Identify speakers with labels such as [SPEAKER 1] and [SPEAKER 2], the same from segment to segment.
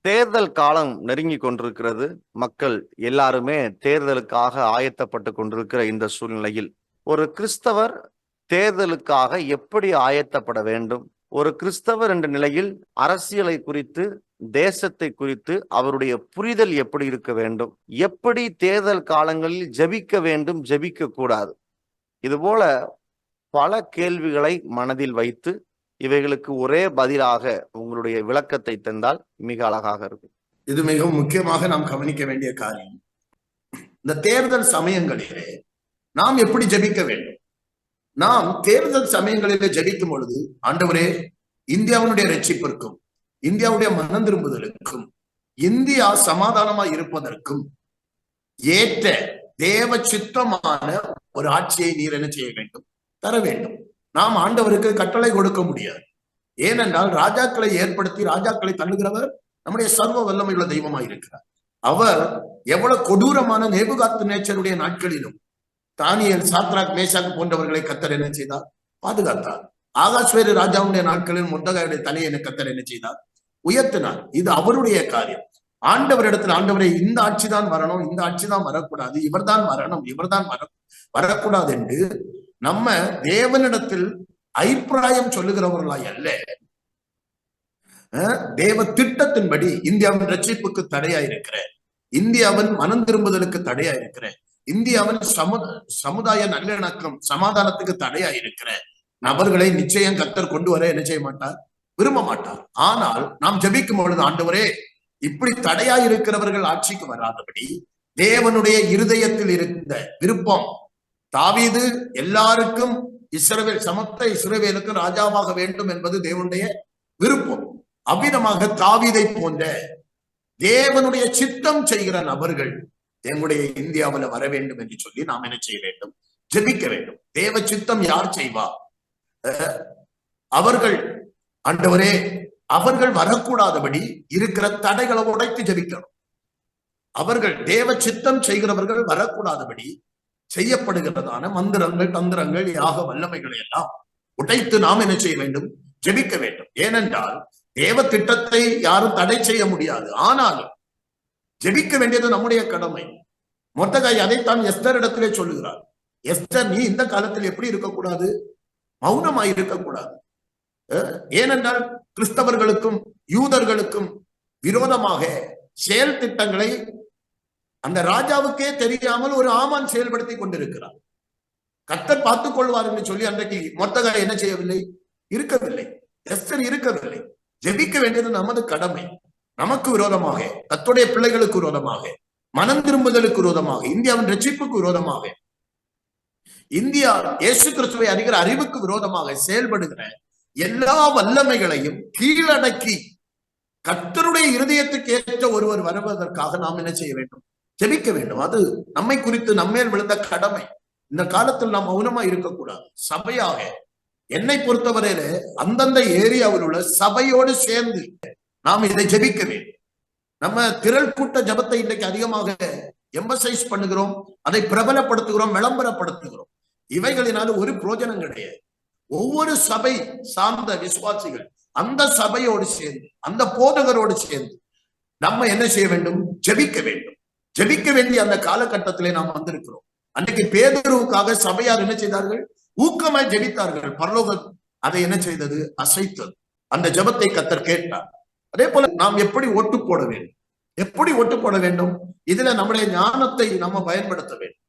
[SPEAKER 1] தேர்தல் காலம் நெருங்கி கொண்டிருக்கிறது. மக்கள் எல்லாருமே தேர்தலுக்காக ஆயத்தப்பட்டு கொண்டிருக்கிற இந்த சூழ்நிலையில் ஒரு கிறிஸ்தவர் தேர்தலுக்காக எப்படி ஆயத்தப்பட வேண்டும்? ஒரு கிறிஸ்தவர் என்ற நிலையில் அரசியலை குறித்து, தேசத்தை குறித்து அவருடைய புரிதல் எப்படி இருக்க வேண்டும்? எப்படி தேர்தல் காலங்களில் ஜெபிக்க வேண்டும், ஜெபிக்க கூடாது? இதுபோல பல கேள்விகளை மனதில் வைத்து இவைகளுக்கு ஒரே பதிலாக உங்களுடைய விளக்கத்தை தந்தால் மிக அழகாக இருக்கும்.
[SPEAKER 2] இது மிகவும் முக்கியமாக நாம் கவனிக்க வேண்டிய காரியம். இந்த தேர்தல் சமயங்களிலே நாம் எப்படி ஜெபிக்க வேண்டும்? நாம் தேர்தல் சமயங்களிலே ஜெபிக்கும் பொழுது, ஆண்டவரே, இந்தியாவுடைய ரட்சிப்பிற்கும் இந்தியாவுடைய மனம் திரும்புதலுக்கும் இந்தியா சமாதானமா இருப்பதற்கும் ஏற்ற தேவ சித்தமான ஒரு ஆட்சியை நீர் என்ன செய்ய வேண்டும்? தர வேண்டும். நாம் ஆண்டவருக்கு கட்டளை கொடுக்க முடியாது. ஏனென்றால் ராஜாக்களை ஏற்படுத்தி ராஜாக்களை தள்ளுகிறவர் நம்முடைய சர்வ வல்லமையுள்ள தெய்வமாய் இருக்கிறார். அவர் எவ்வளவு கொடூரமான நேபுகாத்து நேச்சருடைய நாட்களிலும் தானியேல், சாத்ராக், மேஷாக் போன்றவர்களை கத்தர் என்ன செய்தார்? பாதுகாத்தார். ஆகாஸ்வேரு ராஜாவுடைய நாட்களில் மொர்தெகாயுடைய தலையை கத்தர் என்ன செய்தார்? உயர்த்தினார். இது அவருடைய காரியம். ஆண்டவரிடத்தில், ஆண்டவரே, இந்த ஆட்சி தான் வரணும், இந்த ஆட்சி தான் வரக்கூடாது, இவர்தான் வரணும், இவர்தான் வரக்கூடாது என்று நம்ம தேவனிடத்தில் அபிப்பிராயம் சொல்லுகிறவர்களாய் அல்ல, தேவ திட்டத்தின்படி இந்தியாவின் ரட்சிப்புக்கு தடையா இருக்கிற, இந்தியாவின் மனம் திரும்புதலுக்கு தடையா இருக்கிற, இந்தியாவின் சமுதாய நல்லிணக்கம் சமாதானத்துக்கு தடையா இருக்கிற நபர்களை நிச்சயம் கர்த்தர் கொண்டு வர என்ன செய்ய மாட்டார்? விரும்ப மாட்டார். ஆனால் நாம் ஜெபிக்கும் பொழுது, ஆண்டவரே, இப்படி தடையா இருக்கிறவர்கள் ஆட்சிக்கு வராதபடி தேவனுடைய இருதயத்தில் இருந்த விருப்பம், தாவீது எல்லாருக்கும் இஸ்ரவேல் சமத்த இஸ்ரவேலுக்கு ராஜாவாக வேண்டும் என்பது தேவனுடைய விருப்பம். அவ்விதமாக தாவீதை போன்ற தேவனுடைய சித்தம் செய்கிற நபர்கள் எங்களுடைய இந்தியாவில் வர வேண்டும் என்று சொல்லி நாம் என்ன செய்ய வேண்டும்? ஜெபிக்க வேண்டும். தேவ சித்தம் யார் செய்வா? அவர்கள், ஆண்டவரே, அவர்கள் வரக்கூடாதபடி இருக்கிற தடைகளை உடைத்து ஜெபிக்கணும். அவர்கள் தேவ சித்தம் செய்கிறவர்கள் வரக்கூடாதபடி செய்யப்படுகிறதான மந்திரங்கள், தந்திரங்கள், யாக வல்லமைகளை எல்லாம் உடைத்து நாம் என்ன செய்ய வேண்டும்? ஜெபிக்க வேண்டும். ஏனென்றால் தேவ திட்டத்தை யாரும் தடை செய்ய முடியாது. ஆனாலும் ஜெபிக்க வேண்டியது நம்முடைய கடமை. மொர்தெகாய் அதைத்தான் எஸ்தர் இடத்திலே சொல்லுகிறார். எஸ்தர், நீ இந்த காலத்தில் எப்படி இருக்கக்கூடாது? மௌனமாய் இருக்கக்கூடாது. ஏனென்றால் கிறிஸ்தவர்களுக்கும் யூதர்களுக்கும் விரோதமாக செயல் திட்டங்களை அந்த ராஜாவுக்கே தெரியாமல் ஒரு ஆமான் செயல்படுத்தி கொண்டிருக்கிறார். கர்த்தர் பார்த்துக் கொள்வார் என்று சொல்லி அன்றைக்கு மொர்தெகாய் என்ன செய்யவில்லை? இருக்கவில்லை. எஸ்தர் இருக்கவில்லை. ஜெபிக்க வேண்டியது நமது கடமை. நமக்கு விரோதமாக, கர்த்தருடைய பிள்ளைகளுக்கு விரோதமாக, மனம் திரும்புதலுக்கு விரோதமாக, இந்தியாவின் ரட்சிப்புக்கு விரோதமாக, இந்தியா இயேசு கிறிஸ்துவை அறிகிற அறிவுக்கு விரோதமாக செயல்படுகிற எல்லா வல்லமைகளையும் கீழடக்கி கர்த்தருடைய இருதயத்துக்கு ஏற்ற ஒருவர் வருவதற்காக நாம் என்ன செய்ய வேண்டும்? ஜெபிக்க வேண்டும். அது நம்மை குறித்து நம்மேல் விழுந்த கடமை. இந்த காலத்தில் நாம் மௌனமா இருக்கக்கூடாது. சபையாக என்னை பொறுத்தவரையில அந்தந்த ஏரியாவில் உள்ள சபையோடு சேர்ந்து நாம் இதை ஜெபிக்க வேண்டும். நம்ம திரள் கூட்ட ஜபத்தை இன்றைக்கு அதிகமாக எம்பசைஸ் பண்ணுகிறோம், அதை பிரபலப்படுத்துகிறோம், விளம்பரப்படுத்துகிறோம். இவைகளினால ஒரு பிரயோஜனம் கிடையாது. ஒவ்வொரு சபை சார்ந்த விசுவாசிகள் அந்த சபையோடு சேர்ந்து, அந்த போதகரோடு சேர்ந்து நம்ம என்ன செய்ய வேண்டும்? ஜெபிக்க வேண்டும். ஜெபிக்க வேண்டிய அந்த காலகட்டத்திலே நாம் வந்திருக்கிறோம். அன்றைக்கு பேதுருவுக்காக சபையார் என்ன செய்தார்கள்? ஊக்கமாய் ஜெபித்தார்கள். பரலோகம் அதை என்ன செய்தது? அசைத்தது. அந்த ஜெபத்தை கர்த்தர் கேட்டார். அதே போல நாம் எப்படி ஓட்டு போட வேண்டும்? எப்படி ஓட்டு போட வேண்டும்? இதுல நம்முடைய ஞானத்தை நம்ம பயன்படுத்த வேண்டும்.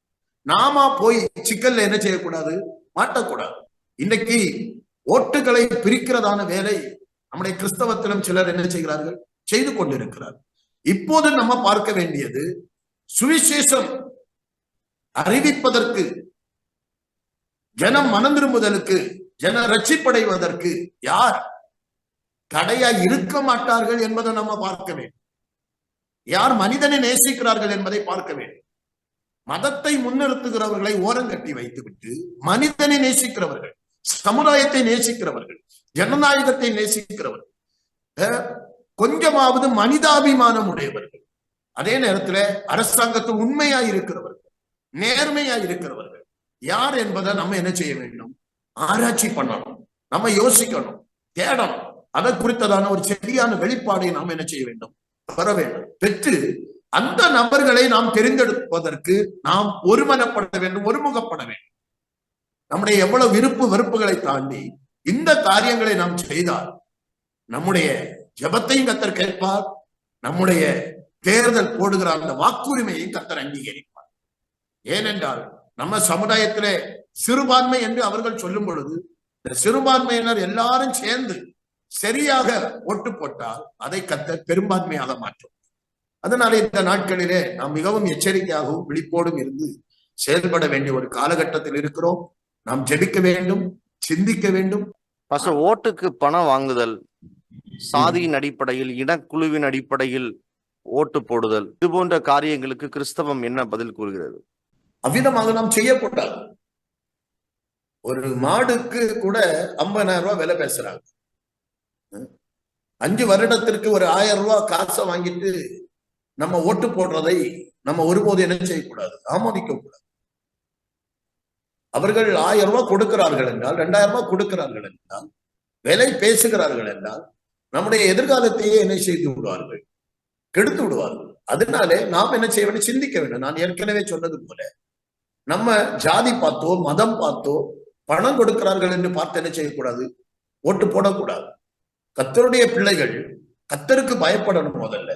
[SPEAKER 2] நாம போய் சிக்கல்ல என்ன செய்யக்கூடாது? மாட்டக்கூடாது. இன்னைக்கு ஓட்டுகளை பிரிக்கிறதான வேலை நம்முடைய கிறிஸ்தவத்திலும் சிலர் என்ன செய்கிறார்கள்? செய்து கொண்டிருக்கிறார். இப்போது நம்ம பார்க்க வேண்டியது, சுவிசேஷம் அறிவிப்பதற்கு, ஜனம் மனம் திரும்புதலுக்கு, ஜன ரட்சிப்படைவதற்கு யார் தடையா இருக்க மாட்டார்கள் என்பதை நம்ம பார்க்க வேண்டும். யார் மனிதனை நேசிக்கிறார்கள் என்பதை பார்க்க வேண்டும். மதத்தை முன்னிறுத்துகிறவர்களை ஓரங்கட்டி வைத்துவிட்டு மனிதனை நேசிக்கிறவர்கள், சமுதாயத்தை நேசிக்கிறவர்கள், ஜனநாயகத்தை நேசிக்கிறவர்கள், கொஞ்சமாவது மனிதாபிமானம் உடையவர்கள், அதே நேரத்துல அரசாங்கத்தில் உண்மையா இருக்கிறவர்கள், நேர்மையா இருக்கிறவர்கள் யார் என்பதை நம்ம என்ன செய்ய வேண்டும்? ஆராய்ச்சி பண்ணணும். நம்ம யோசிக்கணும், தேடணும். அதை குறித்ததான ஒரு சரியான வெளிப்பாடை நாம் என்ன செய்ய வேண்டும்? வர வேண்டும். பெற்று அந்த நபர்களை நாம் தெரிந்தெடுப்பதற்கு நாம் ஒருமனப்பட வேண்டும், ஒருமுகப்பட வேண்டும். நம்முடைய எவ்வளவு விருப்பு வெறுப்புகளை தாண்டி இந்த காரியங்களை நாம் செய்தால் நம்முடைய ஜெபத்தையும் கர்த்தர் கேட்பார், நம்முடைய தேர்தல் போடுகிற அந்த வாக்குரிமையை கர்த்தர் அங்கீகரிப்பார். ஏனென்றால் நம்ம சமுதாயத்திலே சிறுபான்மை என்று அவர்கள் சொல்லும் பொழுது இந்த சிறுபான்மையினர் எல்லாரும் சேர்ந்து சரியாக ஓட்டு போட்டால் அதை கர்த்தர் பெரும்பான்மையாக மாற்றும். அதனால இந்த நாட்களிலே நாம் மிகவும் எச்சரிக்கையாகவும் விழிப்போடும் இருந்து செயல்பட வேண்டிய ஒரு காலகட்டத்தில் இருக்கிறோம். நாம் ஜெபிக்க வேண்டும், சிந்திக்க வேண்டும்.
[SPEAKER 1] ஓட்டுக்கு பணம் வாங்குதல், சாதியின் அடிப்படையில், இனக்குழுவின் அடிப்படையில் ஓட்டு போடுதல், இது போன்ற காரியங்களுக்கு கிறிஸ்தவம் என்ன பதில் கூறுகிறது?
[SPEAKER 2] அவ்விதமாக நாம் செய்யக்கூடாது. ஒரு மாடுக்கு கூட 50,000 ரூபாய் விலை பேசுறாங்க. 5 வருடத்திற்கு ஒரு 1000 ரூபாய் காசை வாங்கிட்டு நம்ம ஓட்டு போடுறதை நம்ம ஒருபோது என்ன செய்யக்கூடாது, ஆமோதிக்க கூடாது. அவர்கள் 1000 ரூபாய் கொடுக்கிறார்கள் என்றால், 2000 ரூபாய் கொடுக்கிறார்கள் என்றால், விலை பேசுகிறார்கள் என்றால் நம்முடைய எதிர்காலத்தையே என்ன செய்து விடுவார்கள், கெடுத்து விடுவார்கள். அதனாலே நாம் என்ன செய்ய வேண்டும், சிந்திக்க வேண்டும். நான் ஏற்கனவே சொன்னது போல நம்ம ஜாதி பார்த்தோ மதம் பார்த்தோ பணம் கொடுக்கிறார்கள் என்று பார்த்து என்ன செய்யக்கூடாது, ஓட்டு போடக்கூடாது. கர்த்தருடைய பிள்ளைகள் கர்த்தருக்கு பயப்படணும். முதல்ல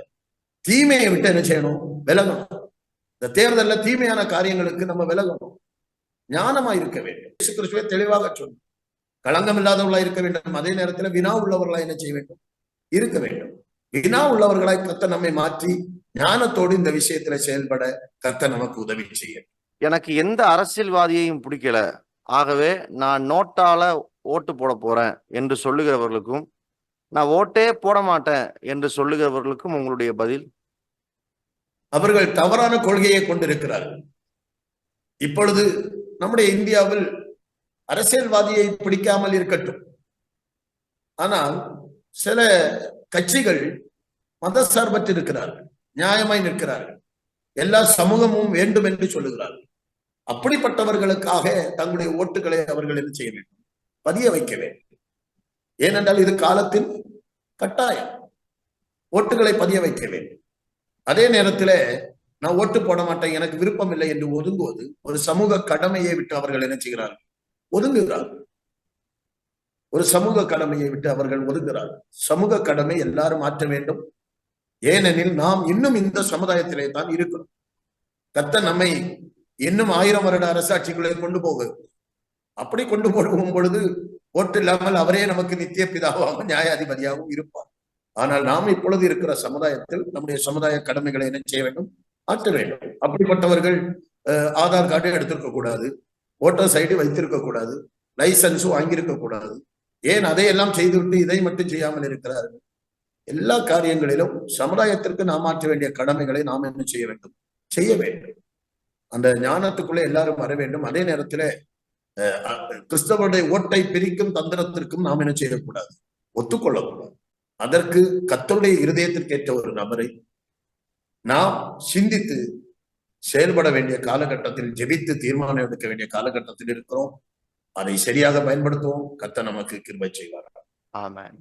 [SPEAKER 2] தீமையை விட்டு என்ன செய்யணும், விலகணும். இந்த தேர்தலில் தீமையான காரியங்களுக்கு நம்ம விலகணும், ஞானமா இருக்க வேண்டும். இயேசு கிறிஸ்துவே தெளிவாக சொன்னார், களங்கம் இல்லாதவர்களா இருக்க வேண்டும், அதே நேரத்தில் வினா உள்ளவர்களா என்ன செய்ய வேண்டும், இருக்க வேண்டும். வினா உள்ளவர்களாய் கர்த்தர் நம்மை மாற்றி ஞானத்தோடு இந்த விஷயத்துல செயல்பட கர்த்தர் நமக்கு உதவி செய்ய.
[SPEAKER 1] எனக்கு எந்த அரசியல்வாதியையும் பிடிக்கல, ஆகவே நான் நோட்டால ஓட்டு போட போறேன் என்று சொல்லுகிறவர்களுக்கும், நான் ஓட்டே போட மாட்டேன் என்று சொல்லுகிறவர்களுக்கும் உங்களுடைய பதில்?
[SPEAKER 2] அவர்கள் தவறான கொள்கையை கொண்டிருக்கிறார்கள். இப்பொழுது நம்முடைய இந்தியாவில் அரசியல்வாதியை பிடிக்காமல் இருக்கட்டும், ஆனால் சில கட்சிகள் மதசார்பற்று இருக்கிறார்கள், நியாயமாய் நிற்கிறார்கள், எல்லா சமூகமும் வேண்டும் என்று சொல்லுகிறார்கள். அப்படிப்பட்டவர்களுக்காக தங்களுடைய ஓட்டுகளை அவர்கள் என்ன செய்ய வேண்டும், பதிய வைக்க வேண்டும். ஏனென்றால் இது காலத்தின் கட்டாயம், ஓட்டுகளை பதிய வைக்க வேண்டும். அதே நேரத்தில் நான் ஓட்டு போட மாட்டேன், எனக்கு விருப்பம் இல்லை என்று ஒதுங்குவது ஒரு சமூக கடமையை விட்டு அவர்கள் என்ன செய்கிறார்கள், ஒதுங்குகிறார்கள். ஒரு சமூக கடமையை விட்டு அவர்கள் ஒதுங்குகிறார்கள். சமூக கடமை எல்லாரும் மாற்ற வேண்டும். ஏனெனில் நாம் இன்னும் இந்த சமுதாயத்திலே தான் இருக்கிறோம். கர்த்தர் நம்மை இன்னும் 1000 வருட அரசாட்சிகளை கொண்டு போக, அப்படி கொண்டு போகும் பொழுது ஓட்டு இல்லாமல் அவரே நமக்கு நித்திய பிதாவாகவும் நியாயாதிபதியாகவும் இருப்பார். ஆனால் நாம் இப்பொழுது இருக்கிற சமுதாயத்தில் நம்முடைய சமுதாய கடமைகளை என்ன செய்ய வேண்டும், ஆற்ற வேண்டும். அப்படிப்பட்டவர்கள் ஆதார் கார்டு எடுத்திருக்க கூடாது, ஓட்டர்ஸ் ஐடி வைத்திருக்க கூடாது, லைசன்ஸும் வாங்கியிருக்க கூடாது. ஏன் அதையெல்லாம் செய்துவிட்டு இதை மட்டும் செய்யாமல் இருக்கிறார்கள்? எல்லா காரியங்களிலும் சமுதாயத்திற்கு நாம் ஆற்ற வேண்டிய கடமைகளை நாம் என்ன செய்ய வேண்டும், செய்ய வேண்டும். அந்த ஞானத்துக்குள்ளே எல்லாரும் வர வேண்டும். அதே நேரத்துல கிறிஸ்தவருடைய ஓட்டை பிரிக்கும் தந்திரத்திற்கும் நாம் என்ன செய்யக்கூடாது, ஒத்துக்கொள்ளக்கூடாது. அதற்கு கர்த்தருடைய இருதயத்திற்கு ஏற்ற ஒரு நபரை நாம் சிந்தித்து செயல்பட வேண்டிய காலகட்டத்தில், ஜெபித்து தீர்மானம் எடுக்க வேண்டிய காலகட்டத்தில் இருக்கிறோம். அதை சரியாக பயன்படுத்துவோம். கர்த்தர் நமக்கு கிருபை செய்வார்.
[SPEAKER 1] ஆமென்.